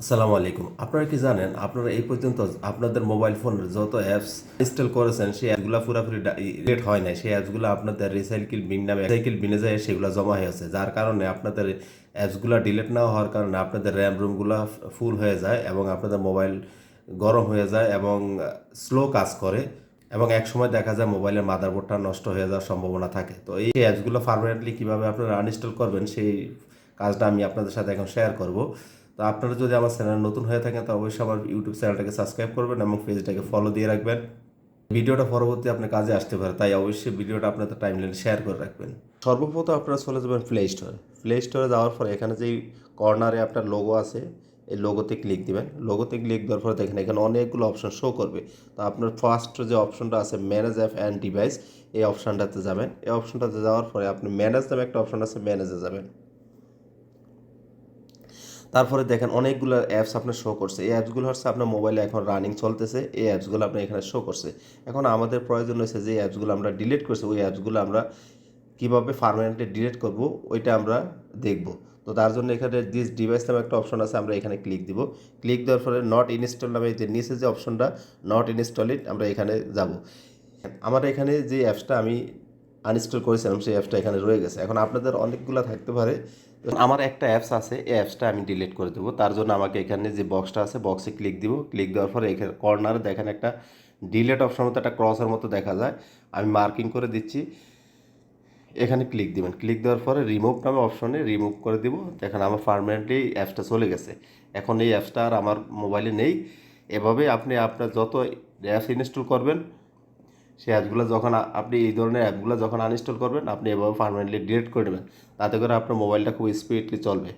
আসসালামু আলাইকুম। আপনারা কি জানেন আপনারা এই পর্যন্ত আপনাদের মোবাইল ফোনের যত অ্যাপস ইনস্টল করেছেন সেই অ্যাপগুলো পুরোপুরি ডিলিট হয় নাই। সেই অ্যাপসগুলো আপনাদের রিসাইকেল বিন নামে রিসাইকেল বিনে যায় সেগুলো জমা হয়ে আছে। যার কারণে আপনাদের অ্যাপসগুলো ডিলিট না হওয়ার কারণে আপনাদের র্যাম রুমগুলো ফুল হয়ে যায় এবং আপনাদের মোবাইল গরম হয়ে যায় এবং স্লো কাজ করে এবং একসময় দেখা যায় মোবাইলের মাদারবোর্ডটা নষ্ট হয়ে যাওয়ার সম্ভাবনা থাকে। তো এই অ্যাপসগুলো পার্মানেন্টলি কীভাবে আপনারা আনইনস্টল করবেন সেই কাজটা আমি আপনাদের সাথে এখন শেয়ার করব। তো আপনারা যদি আমার চ্যানেল নতুন হয়ে থাকেন তো অবশ্যই আমার ইউটিউব চ্যানেলটাকে সাবস্ক্রাইব করবেন এবং পেজটাকে ফলো দিয়ে রাখবেন। ভিডিওটা পরবর্তী আপনার কাজে আসতে পারে, তাই অবশ্যই ভিডিওটা আপনাদের টাইমলাইনে শেয়ার করে রাখবেন। সর্বপ্রথম আপনারা চলে যাবেন প্লে স্টোরে। প্লে স্টোরে যাওয়ার পরে এখানে যেই কর্নারে আপনার লোগো আছে এই লোগোতে ক্লিক দিবেন। লোগোতে ক্লিক দেওয়ার পরে দেখেন এখানে অনেকগুলো অপশন শো করবে। তো আপনার ফার্স্ট যে অপশনটা আছে ম্যানেজ অ্যাপ অ্যান্ড ডিভাইস, এই অপশনটাতে যাবেন। এই অপশনটাতে যাওয়ার পরে আপনি ম্যানেজ নামে একটা অপশন আছে, ম্যানেজে যাবেন। তারপরে দেখেন অনেকগুলো অ্যাপস আপনার শো করছে। এই অ্যাপসগুলো হচ্ছে আপনার মোবাইলে এখন রানিং চলতেছে। এই অ্যাপসগুলো আপনার এখানে শো করছে। এখন আমাদের প্রয়োজন হয়েছে যে অ্যাপসগুলো আমরা ডিলিট করছি ওই অ্যাপসগুলো আমরা কীভাবে পার্মানেন্টলি ডিলিট করব ওইটা আমরা দেখব। তো তার জন্য এখানে দিস ডিভাইস নামে একটা অপশন আছে, আমরা এখানে ক্লিক দিব। ক্লিক দেওয়ার পরে নট ইনস্টল নামে যে নিচে যে অপশনটা নট ইনস্টল ইট, আমরা এখানে যাব। আমার এখানে যে অ্যাপসটা আমি আনইনস্টল করেছিলাম সেই অ্যাপসটা এখানে রয়ে গেছে। এখন আপনাদের অনেকগুলো থাকতে পারে। তো আমার একটা অ্যাপস আছে, এই অ্যাপসটা আমি ডিলিট করে দেবো। তার জন্য আমাকে এখানে যে বক্সটা আছে বক্সে ক্লিক দিব। ক্লিক দেওয়ার পরে এখানে কর্নারে দেখেন একটা ডিলিট অপশন মতো একটা ক্রসের মতো দেখা যায়, আমি মার্কিং করে দিচ্ছি। এখানে ক্লিক দিবেন। ক্লিক দেওয়ার পরে রিমুভ নামে অপশনে রিমুভ করে দিব। দেখেন আমার পার্মানেন্টলি অ্যাপসটা চলে গেছে। এখন এই অ্যাপসটা আর আমার মোবাইলে নেই। এভাবে আপনি আপনার যত অ্যাপস ইনস্টল করবেন সেই অ্যাপসগুলো যখন আপনি এই ধরনের অ্যাপগুলো যখন আনইনস্টল করবেন আপনি এভাবে পার্মানেন্টলি ডিলিট করে নেবেন। তাতে করে আপনার মোবাইলটা খুব স্পিডলি চলবে।